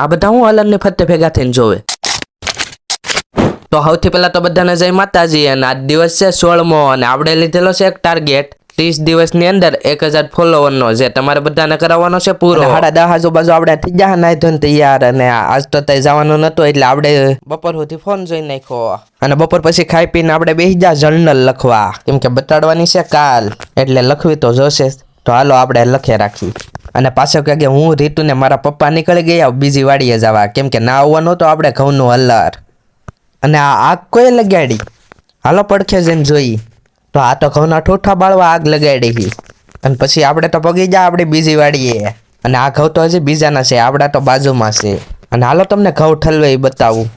આ બધા હું હલનની ફરતે ભેગા થઈને જોવે. તો સૌથી પહેલા તો બધાને જય માતાજી. અને આજ દિવસ છે 16મો અને આપણે લીધેલો છે એક ટાર્ગેટ 30 દિવસની અંદર 1000 ફોલોવરનો, જે તમારે બધાને કરાવવાનો છે પૂરો. 10:30 આજુબાજુ આપણે થઈ ગયા નાઈ ધોઈને તૈયાર. અને આજ તો તઈ જવાનું નતું એટલે આપણે બપોર સુધી ફોન જોઈ નાખ્યો. અને બપોર પછી ખાઈ પીને આપણે બેસી જા જર્નલ લખવા, કેમ કે બતાડવાની છે કાલ, એટલે લખવી તો જોશે. તો હાલો આપણે લખે રાખી. અને પાછો કે હું રીતુ ને મારા પપ્પા નીકળી ગયા બીજી વાડીએ જવા, કેમ કે ના આવવાનું તો આપણે ઘઉંનું હલર. અને આ આગ કોઈ લગાડી? હાલો પડખે જઈને જોઈ. તો આ તો ઘઉંના ઠોઠા બાળવા આગ લગાડી. અને પછી આપણે તો પગી જા આપણે બીજી વાડીએ. અને આ ઘઉં તો હજી બીજાના છે, આપણા તો બાજુમાં છે. અને હાલો તમને ઘઉં ઠલવે એ બતાવું.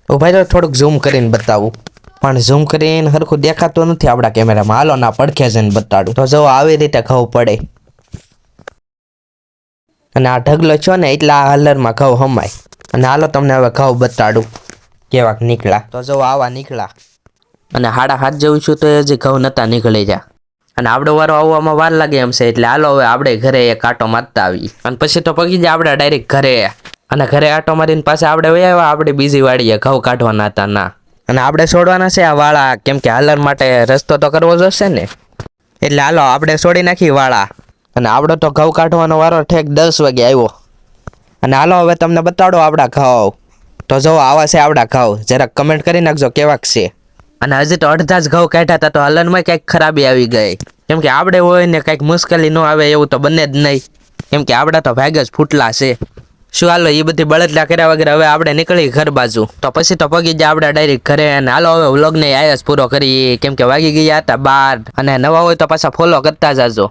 ભાઈ તો થોડુંક ઝૂમ કરીને બતાવું, પણ ઝૂમ કરીને સરખું દેખાતું નથી આપણા કેમેરામાં. હાલો ના પડખે જઈને બતાડું. તો જો આવી રીતે ઘઉં પડે. અને આ ઢગલો છો ને એટલા આ હલરમાં ઘઉં હમાય. અને હાલો તમને હવે ઘઉં બતાડું કેવાક નીકળ્યા. તો જો આવા નીકળ્યા. અને 7:30 જેવું છું તો હજી ઘઉં નતા નીકળી જા. અને આપણો વારો આવવામાં વાર લાગે એમ છે, એટલે હાલો હવે આપણે ઘરે એક આટો મારતા આવી. અને પછી તો પગી જાય આપણે ડાયરેક્ટ ઘરે. અને ઘરે આટો મારીને પાછા આપણે વહી આવ્યા આપણે બીજી વાડીએ ઘઉં કાઢવાના હતા ના. અને આપણે છોડવાના છે આ વાળા, કેમ કે હાલર માટે રસ્તો તો કરવો જોશે ને, એટલે હાલો આપણે છોડી નાખી વાળા. અને આપણો તો ઘઉં કાઢવાનો વારો ઠેક 10 વાગે આવ્યો. અને હાલો હવે તમને બતાડો આપણા ઘઉં. તો જો આવા છે આપણા ઘઉં, જરાક કમેન્ટ કરી નાખજો કેવાક છે. અને હજી તો અડધા જ ઘઉં કાઢ્યા હતા તો હલનમાં કંઈક ખરાબી આવી ગઈ, કેમ કે આપણે હોય ને કંઈક મુશ્કેલી ન આવે એવું તો બને જ નહીં, કેમ કે આપણા તો ભાગ જ ફૂટલા છે. શું હાલો એ બધી બળતરા કર્યા વગર હવે આપણે નીકળી ઘર બાજુ. તો પછી તો પગી જાય આપણે ડાયરેક્ટ ઘરે. અને હાલો હવે વ્લોગને આયસ પૂરો કરી, કેમ કે વાગી ગયા હતા 12. અને નવા હોય તો પાછા ફોલો કરતા જાજો.